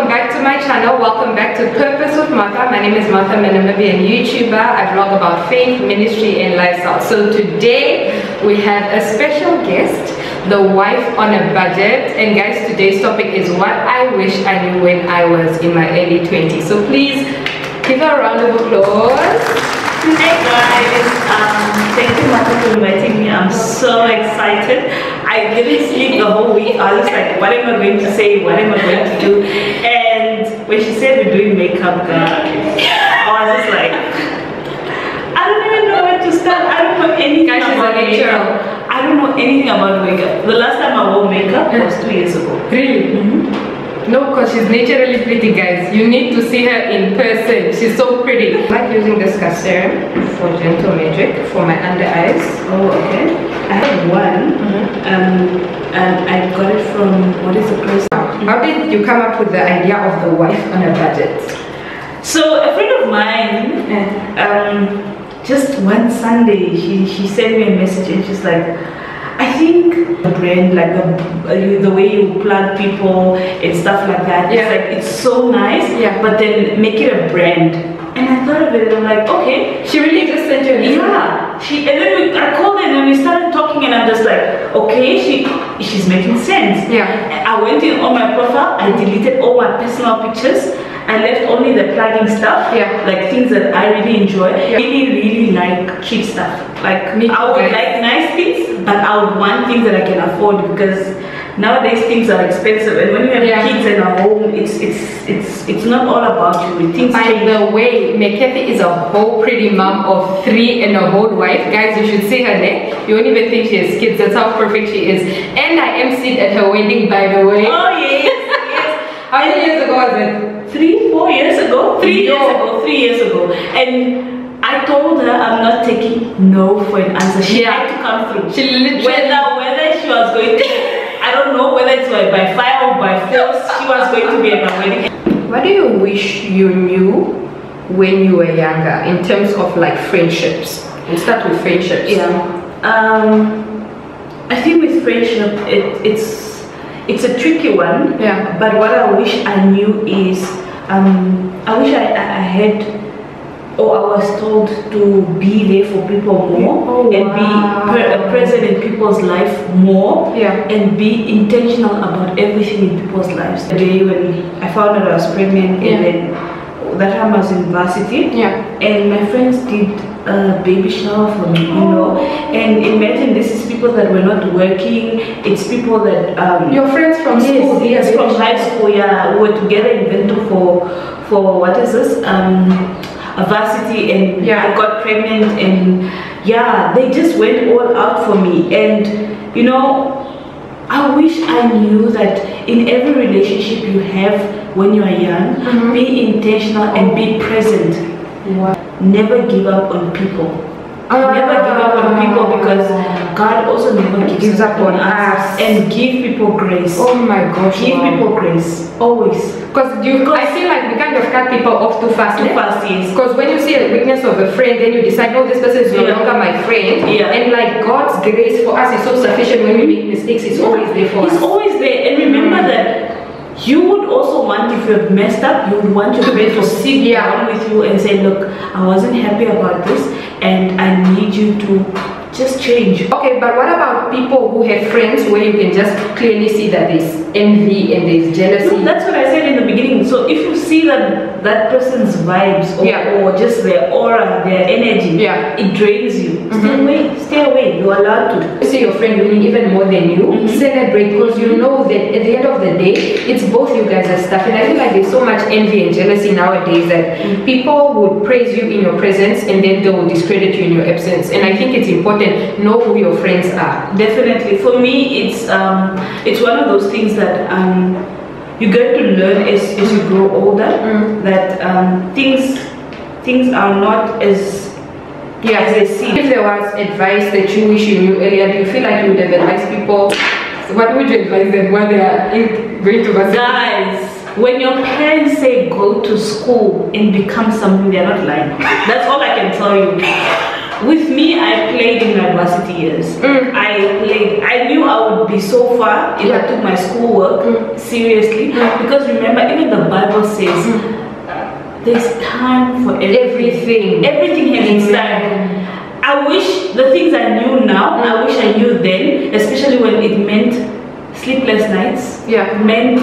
welcome back to my channel. Welcome back to Purpose with Martha. My name is Martha. I'm a Namibian YouTuber. I vlog about faith, ministry and lifestyle. So today we have a special guest, the wife on a budget. And guys, today's topic is what I wish I knew when I was in my early 20s. So please give her a round of applause. Hey guys, thank you Martha for inviting me. I'm so excited. I didn't sleep the whole week. I was like, what am I going to say? What am I going to do? And when she said we're doing makeup, I was just like, I don't even know where to start. I don't know anything about makeup. I don't know anything about makeup. The last time I wore makeup was 2 years ago. Really? No, because she's naturally pretty, guys. You need to see her in person. She's so pretty. I like using this serum for gentle magic for my under eyes. Oh, okay. I have one. And I got it from, what is the place? How did you come up with the idea of the wife on a budget? So a friend of mine, just one Sunday, she sent me a message and she's like, I think the brand, like the way you plug people and stuff like that, it's like, it's so nice, but then make it a brand. And I thought of it and I'm like, okay. She really just sent you an email? Yeah. And then I called her and we started talking and I'm just like, okay, she's making sense. Yeah. I went in on my profile, I deleted all my personal pictures. I left only the plugging stuff, like things that I really enjoy. Really like cheap stuff. Like me, I would like nice things, but I would want things that I can afford because nowadays things are expensive. And when you have kids in a home, it's not all about you. Things By the way, McKathy is a whole pretty mom of 3 and a whole wife. Guys, you should see her there. You won't even think she has kids. That's how perfect she is. And I emceed at her wedding, by the way. Oh yes. How many years ago was it? 3-4 years ago. 3 years ago. And I told her I'm not taking no for an answer. She had to come through. She literally, whether she was going to, I don't know whether it's by fire or by force, she was going to be at my wedding. What do you wish you knew when you were younger in terms of like friendships? We'll start with friendships. I think with friendship, it's a tricky one. But what I wish I knew is, I wish I had, or I was told to be there for people more and be present in people's life more and be intentional about everything in people's lives. The day when I found out I was pregnant and then that time I was in varsity and my friends did a baby shower for me, you know, and imagine this is people that were not working, it's people that your friends from school, yes, from high school, we were together in Vento for what is this, a varsity, and I got pregnant, and they just went all out for me. And you know, I wish I knew that in every relationship you have when you are young, be intentional and be present. Never give up on people. Never give up on people, because God also never gives up on us. And give people grace. Oh my gosh. Give people grace. Always. Because I feel like we kind of cut people off too fast. Yes. Because when you see a weakness of a friend, then you decide, oh, this person is no longer my friend. And like God's grace for us is so sufficient. When we make mistakes, it's always there for us. It's always there. And remember that you would also want, if you have messed up, you would want your friend to sit down with you and say, look, I wasn't happy about this and I need you to just change. Okay, but what about people who have friends where you can just clearly see that there's envy and there's jealousy? No, that's what I said in the beginning. So if you see that person's vibes or just their aura, their energy, it drains you, stay away. You're allowed to. See your friend winning even more than you, celebrate, because you know that at the end of the day, it's both you guys' stuff. And I feel like there's so much envy and jealousy nowadays that people would praise you in your presence and then they will discredit you in your absence. And I think it's important, know who your friends are. Definitely. For me, it's one of those things that you get to learn as you grow older, that things are not as they seem. If there was advice that you wish you knew earlier, do you feel like you would have advised people? What would you advise them when they are going to varsity? Guys, when your parents say go to school and become something, they're not lying. That's all I can tell you. With me, I played in my varsity years. I knew I would be so far if I took my schoolwork seriously. Because remember, even the Bible says there's time for everything. Everything has its time. I wish the things I knew now, I wish I knew then, especially when it meant sleepless nights. Meant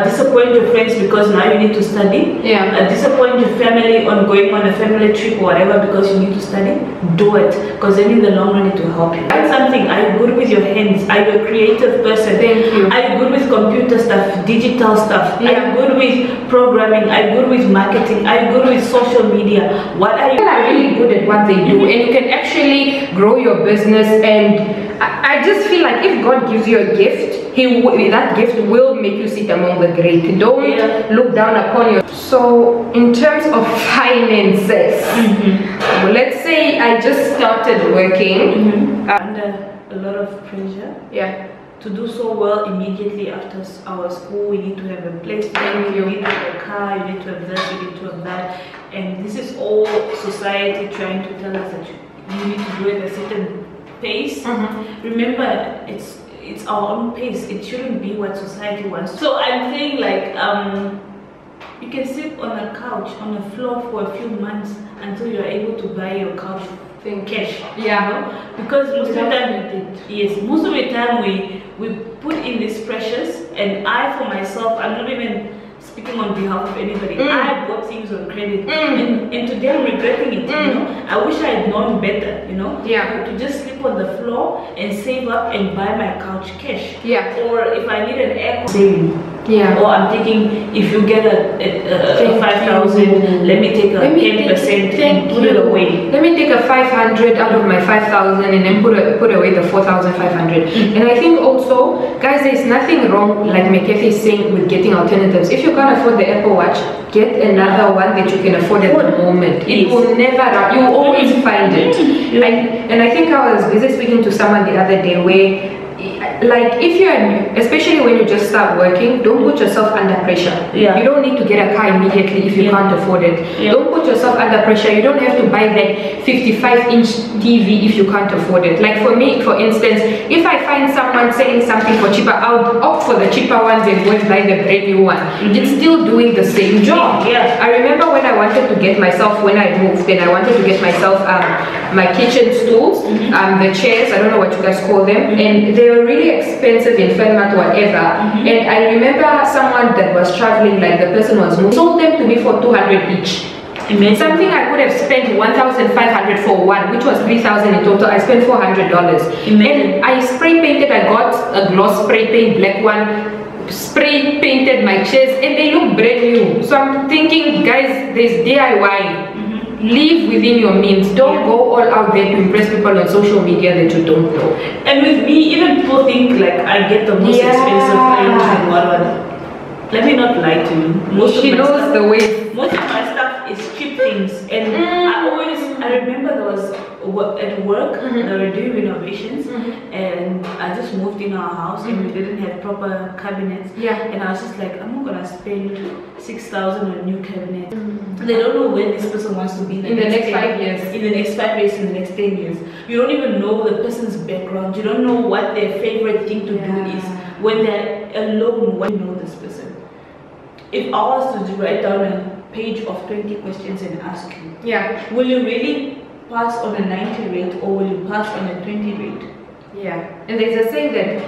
disappoint your friends because now you need to study. Disappoint your family on going on a family trip or whatever because you need to study. Do it, because then in the long run it will help you. That's something. Are you good with your hands? Are you a creative person? Thank you. Are you good with computer stuff, digital stuff? Are you good with programming? Are you good with marketing? Are you good with social media? What are you? People are really good at what they do, and you can actually grow your business. And I just feel like if God gives you a gift, that gift will make you sit among the great. Don't look down upon your. So in terms of finances, well, let's say I just started working under a lot of pressure. To do so well immediately after our school, we need to have a place to live, you need to have a car, you need to have this, you need to have that. And this is all society trying to tell us that you need to do it at a certain pace. Remember, it's our own pace. It shouldn't be what society wants. So I'm saying, like, you can sit on a couch on the floor for a few months until you're able to buy your couch cash. You know? Because most of the time, most of the time we put in these pressures. And I, for myself, I'm not even speaking on behalf of anybody. I bought things on credit, and today I'm regretting it. You know, I wish I had known better. You know, to just sleep on the floor and save up and buy my couch cash. Or if I need an air saving. Or I'm thinking, if you get a 5,000, let me take a 10% and put it away. Let me take a 500 out of my 5,000 and then put away the 4,500. And I think also, guys, there's nothing wrong, like McKethy is saying, with getting alternatives. If you can't afford the Apple Watch, get another one that you can afford at the moment. It will never run. You will always find it. And I think I was busy speaking to someone the other day where, like, if you're new, especially when you just start working, don't put yourself under pressure. You don't need to get a car immediately if you can't afford it. Don't put yourself under pressure. You don't have to buy that 55-inch TV if you can't afford it. Like for me, for instance, if I find someone selling something for cheaper, I would opt for the cheaper ones and go and buy the brand new one. It's still doing the same job. I remember when I wanted to get myself, when I moved, then I wanted to get myself my kitchen stools, the chairs, I don't know what you guys call them, and they were really expensive in Fairmont, whatever. And I remember someone that was traveling, like the person was moving, sold them to me for 200 each. Something I would have spent 1,500 for one, which was 3,000 in total. I spent $400. And I spray painted. I got a gloss spray paint, black one. Spray painted my chairs, and they look brand new. So I'm thinking, guys, there's DIY. Live within your means. Don't go all out there to impress people on social media that you don't know. And with me, even people think like I get the most expensive items and whatever. Let me not lie to you. She knows the way. Most of my stuff is cheap things, and I remember there was at work they were doing renovations, and I just moved in our house and we didn't have proper cabinets. And I was just like, I'm not gonna spend 6,000 on new cabinets. They don't know where this person wants to be in the next 5 years. In the next 5 years, in the next 10 years. You don't even know the person's background. You don't know what their favorite thing to do is when they're alone. When you know this person. If I was to write down a page of 20 questions and ask you, will you really pass on a 90 rate or will you pass on a 20 rate? And there's a saying that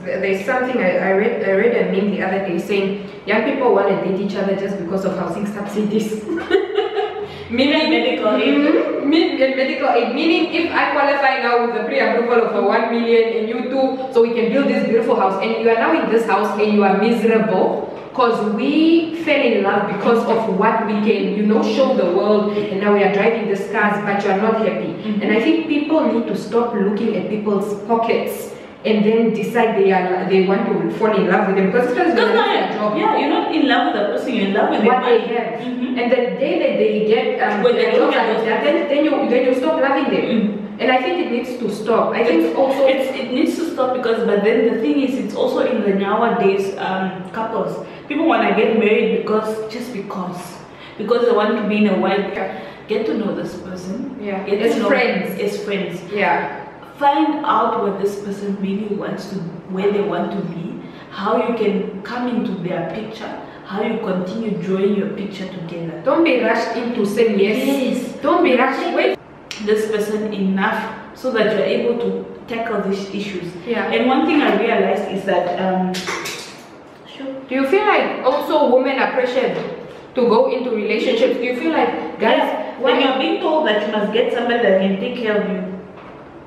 there's something I read a meme the other day saying young people want to date each other just because of housing subsidies. Meaning medical aid. Medical aid. Meaning if I qualify now with the pre-approval of a 1 million and you too, so we can build this beautiful house, and you are now in this house and you are miserable because we fell in love because of what we can, you know, show the world, and now we are driving these cars, but you are not happy. And I think people need to stop looking at people's pockets and then decide they want to fall in love with them, because it's just their job. You're not in love with the person, you're in love with what they have. And the day that they get when their jobs are like that, then you stop loving them. And I think it needs to stop. I think also it needs to stop because, but then the thing is, it's also in the nowadays couples. People want to get married because they want to be in a wife. Get to know this person. As friends. As friends. find out what this person really wants to, where they want to be, how you can come into their picture, how you continue drawing your picture together. Don't be rushed into saying yes. Yes. Don't be rushed. Wait this person enough so that you're able to tackle these issues. Yeah. And one thing I realized is that do you feel like also women are pressured to go into relationships? Do you feel like guys, when you're being told that you must get somebody that can take care of you,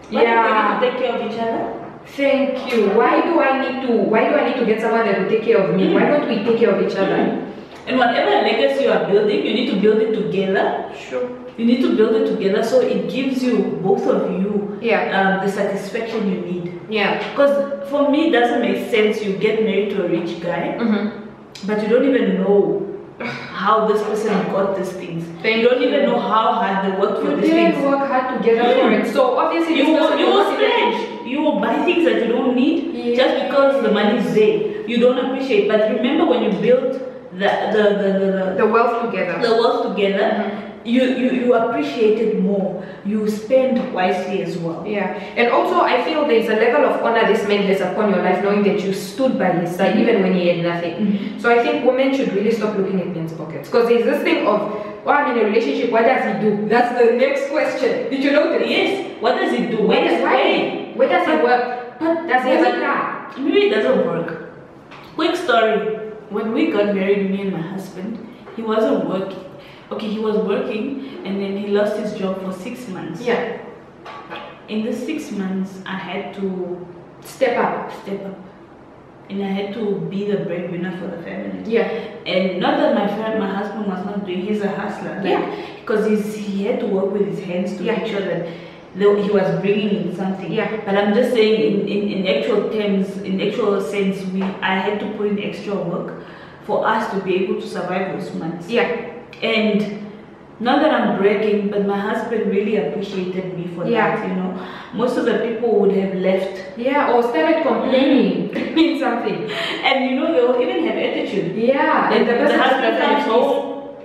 why do we need to take care of each other? Thank you. Why do I need to get someone that will take care of me? Why don't we take care of each other? And whatever legacy you are building, you need to build it together. Sure. You need to build it together so it gives you, both of you, yeah, the satisfaction you need. Yeah. Because for me, it doesn't make sense you get married to a rich guy, but you don't even know how this person got these things. You don't even know how hard they worked for these things. You didn't work hard together for it. So obviously you will splurge. You will buy things that you don't need just because the money is there. You don't appreciate. But remember, when you build the wealth together, you appreciate it more. You spend wisely as well. Yeah. And also I feel there's a level of honor this man has upon your life, knowing that you stood by his side even when he had nothing. So I think women should really stop looking at men's pockets, because there's this thing of, oh, I'm in a relationship, what does he do? That's the next question. Did you know this? Yes. What does he do? Where does he work? But does he have a car? Maybe it doesn't work. Quick story. When we got married, me and my husband, he wasn't working. Okay, he was working and then he lost his job for 6 months. Yeah. In the 6 months, I had to step up. And I had to be the breadwinner for the family. Yeah. And not that my husband was not doing, he's a hustler. Because he had to work with his hands to make sure that he was bringing in something. Yeah. But I'm just saying, in actual terms, in actual sense, I had to put in extra work for us to be able to survive those months. Yeah. And not that I'm bragging, but my husband really appreciated me for that, you know. Most of the people would have left. Yeah, or started complaining. Means something. And you know, they'll even have attitude. Yeah. And the husband comes home,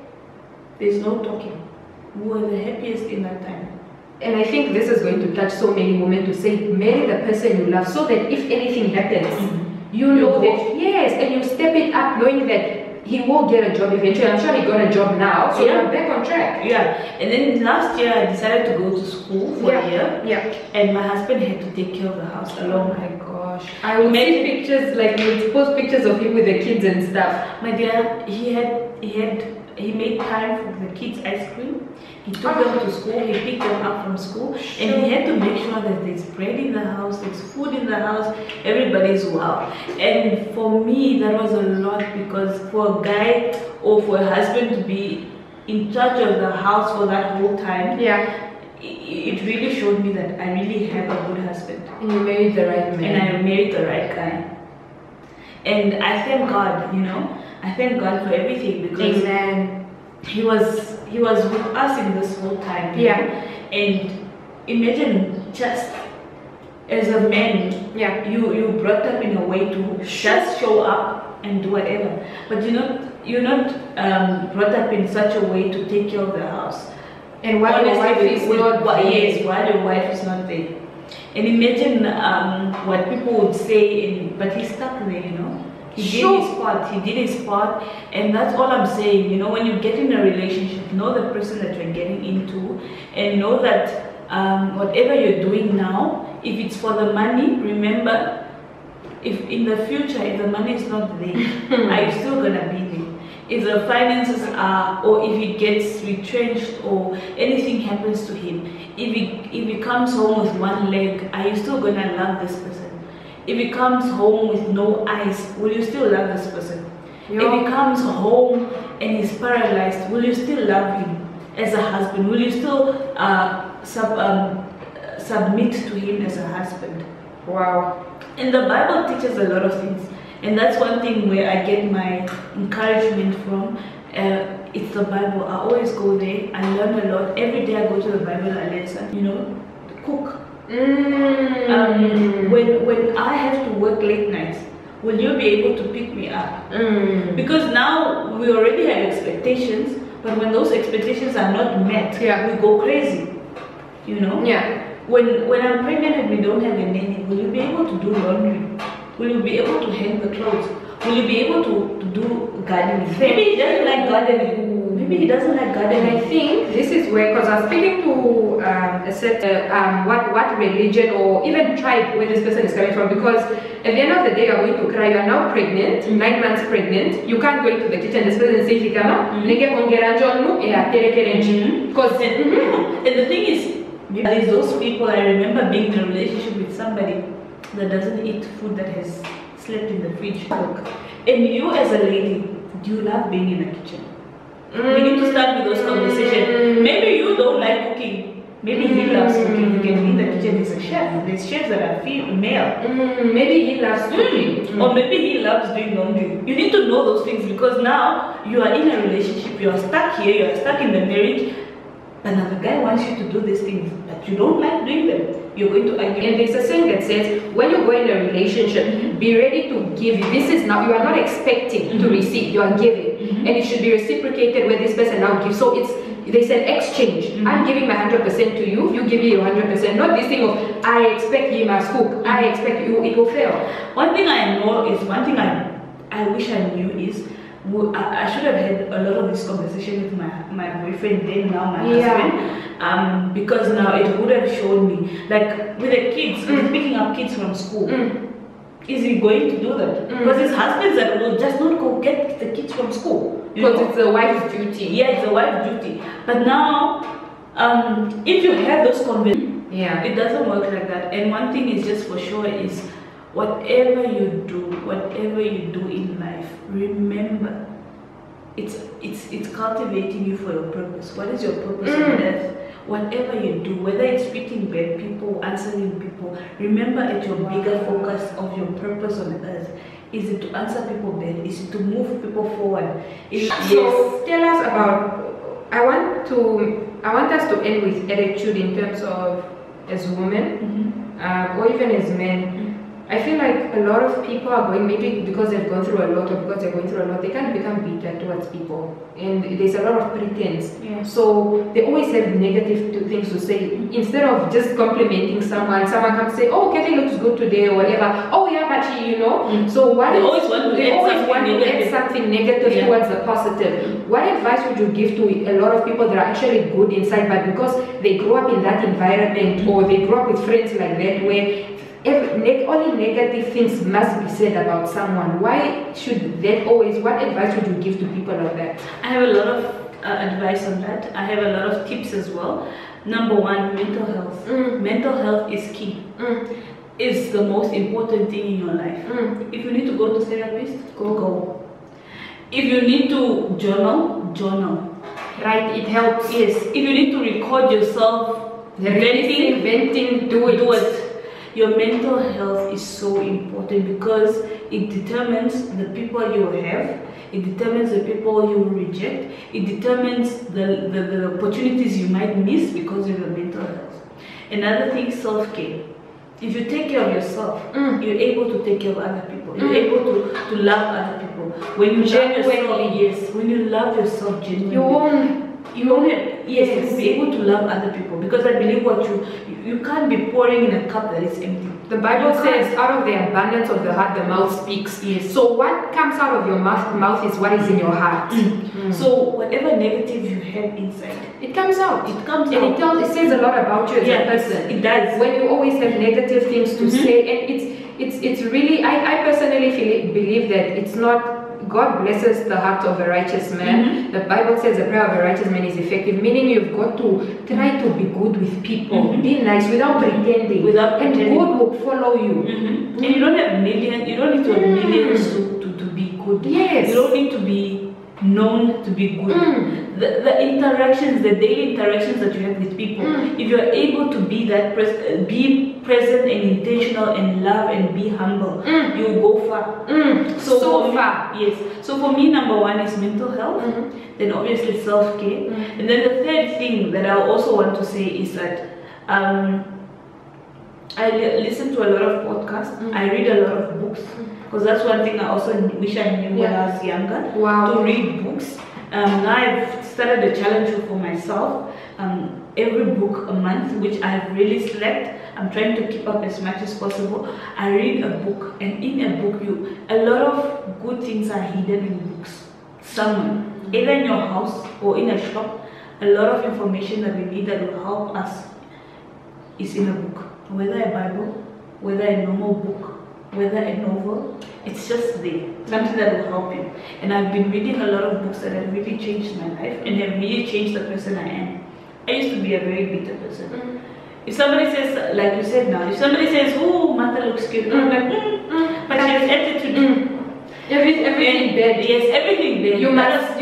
there's no talking. We were the happiest in that time. And I think this is going to touch so many women, to say, marry the person you love, so that if anything happens, you know that, yes, and you step it up knowing that he will get a job eventually. I'm sure he got a job now, so you're back on track. Yeah. And then last year I decided to go to school for a year. Yeah. And my husband had to take care of the house alone. Oh my gosh. I will see pictures, like you would post pictures of him with the kids and stuff. My dear, he made time for the kids' ice cream. He took them to school, he picked them up from school, and he had to make sure that there's bread in the house, there's food in the house, everybody's wow. And for me, that was a lot, because for a guy or for a husband to be in charge of the house for that whole time, it really showed me that I really have a good husband. And you married the right man. And I married the right guy. And I thank God, you know, I thank God for everything, because he was with us in this whole time. Yeah. And imagine, just as a man, you brought up in a way to just show up and do whatever. But you're not brought up in such a way to take care of the house. And while your wife is not there. Yes, while your wife is not there. And imagine what people would say, but he's stuck there, you know. He did his part, and that's all I'm saying. You know, when you get in a relationship, know the person that you're getting into, and know that whatever you're doing now, if it's for the money, remember, if in the future, if the money is not there, are you still gonna be there? If the finances are, or if he gets retrenched, or anything happens to him, if he comes home with one leg, are you still gonna love this person? If he comes home with no eyes, will you still love this person? If he comes home and he's paralyzed, will you still love him as a husband? Will you still submit to him as a husband? Wow. And the Bible teaches a lot of things. And that's one thing where I get my encouragement from. It's the Bible. I always go there. I learn a lot. Every day I go to the Bible, I learn, you know, cook. When I have to work late nights, will you be able to pick me up? Because now we already have expectations, but when those expectations are not met, we go crazy, you know. When I'm pregnant and we Will you be able to hang the clothes? Will you be able to do gardening? Maybe he doesn't like gardening. Maybe he doesn't like gardening. And I think this is where, because I was speaking to a set, what religion or even tribe where this person is coming from, because at the end of the day, you are going to cry. You are now pregnant, 9 months pregnant. You can't go into the kitchen. This person says, because and the thing is, there's those people. I remember being in a relationship with somebody that doesn't eat food that has slept in the fridge. And you as a lady, do you love being in the kitchen? We need to start with those conversations. Maybe you don't like cooking. Maybe he loves cooking. He can be in the kitchen. He's a chef. There's chefs that are male. Maybe he loves cooking. Or maybe he loves doing laundry. You need to know those things, because now you are in a relationship. You are stuck here. You are stuck in the marriage. Another guy wants you to do these things, but you don't like doing them. You're going to argue. And there's a saying that says, when you go in a relationship, be ready to give. This is now, you are not expecting to receive, you are giving. And it should be reciprocated where this person now gives. So there's an exchange. I'm giving my 100% to you, you give me your 100%. Not this thing of, I expect he must cook, I expect you, it will fail. One thing I know is, one thing I wish I knew is, I should have had a lot of this conversation with my boyfriend then, now my husband, because now it would have shown me, like with the kids, picking up kids from school, is he going to do that? Because his husband's that will just not go get the kids from school. Because it's a wife's duty. Yeah, it's a wife's duty. But now, if you have those conversations, it doesn't work like that. And one thing is just for sure is, whatever you do in life, remember, it's cultivating you for your purpose. What is your purpose on earth? Whatever you do, whether it's treating bad people, answering people, remember at your bigger focus of your purpose on earth. Is it to answer people back? Is it to move people forward? So tell us about, I want us to end with attitude in terms of as women, or even as men. I feel like a lot of people are going, maybe because they've gone through a lot or because they're going through a lot, they can become bitter towards people. And there's a lot of pretense. So they always have negative things to say. Instead of just complimenting someone comes say, oh, Kevin looks good today or whatever. Oh yeah, but you know. So they always want to add something negative towards the positive. What advice would you give to a lot of people that are actually good inside, but because they grew up in that environment or they grew up with friends like that where only negative things must be said about someone? Why should that always, what advice would you give to people like that? I have a lot of advice on that. I have a lot of tips as well. Number one, mental health. Mental health is key. It's the most important thing in your life. If you need to go to therapist, go. If you need to journal. Right, it helps. Yes. If you need to record yourself venting, do it. Your mental health is so important because it determines the people you have, it determines the people you reject, it determines the opportunities you might miss because of your mental health. Another thing, self-care. If you take care of yourself, you're able to take care of other people. You're able to love other people. When you love yourself, when you love yourself genuinely, you'll be able to love other people, because I believe you can't be pouring in a cup that is empty. The Bible says, out of the abundance of the heart, the mouth speaks. So what comes out of your mouth is what is in your heart. So whatever negative you have inside, it comes out. It comes out. It says a lot about you as a person. It does. When you always have negative things to say, and it's really, I personally believe that it's not, God blesses the heart of a righteous man. The Bible says the prayer of a righteous man is effective, meaning you've got to try to be good with people, be nice without pretending, and God will follow you. And you don't have millions, you don't need to have millions to be good. You don't need to be known to be good. The interactions, the daily interactions that you have with people, if you're able to be that be present and intentional and love and be humble, you'll go far. So far. Yes. So for me, number one is mental health, then obviously self-care, and then the third thing that I also want to say is that I listen to a lot of podcasts, I read a lot of books, because that's one thing I also wish I knew when I was younger, to read books. Now I've started a challenge for myself, every book a month, which I've really slept. I'm trying to keep up as much as possible. I read a book, and in a book, a lot of good things are hidden in books. Somewhere, either in your house or in a shop, a lot of information that we need that will help us is in a book. Whether a Bible, whether a normal book, whether a novel, it's just there, something that will help you. And I've been reading a lot of books that have really changed my life and have really changed the person I am. I used to be a very bitter person. If somebody says, like you said now, if somebody says, oh, Martha looks cute, I'm like, but she has attitude. Everything bad. Yes, everything bad. You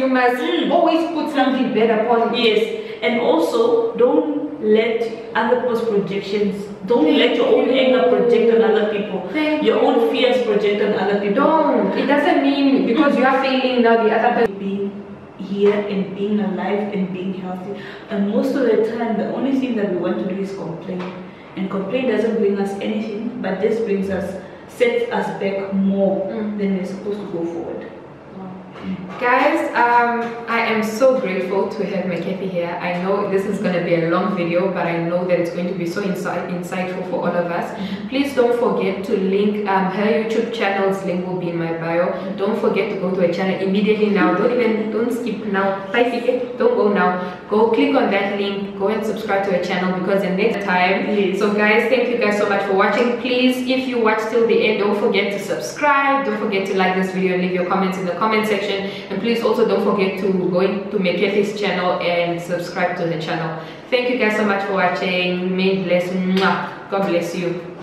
must always put something bad upon it. Yes, and also don't let other people's projections, don't let your own anger project on other people. Your own fears project on other people. Don't. It doesn't mean because you are failing now the other person. Being here and being alive and being healthy, and most of the time the only thing that we want to do is complain, and complain doesn't bring us anything, but this brings us, sets us back more than we're supposed to go forward. Guys, I am so grateful to have McKathy here. I know this is going to be a long video, but I know that it's going to be so insightful for all of us. Please don't forget to link her YouTube channel's link will be in my bio. Don't forget to go to her channel immediately now. Don't skip now. Don't go now. Go click on that link. Go and subscribe to her channel because the next time. So guys, thank you guys so much for watching. Please, if you watch till the end, don't forget to subscribe. Don't forget to like this video and leave your comments in the comment section. And please also don't forget to go into McKathy's channel and subscribe to the channel. Thank you guys so much for watching. May bless. God bless you.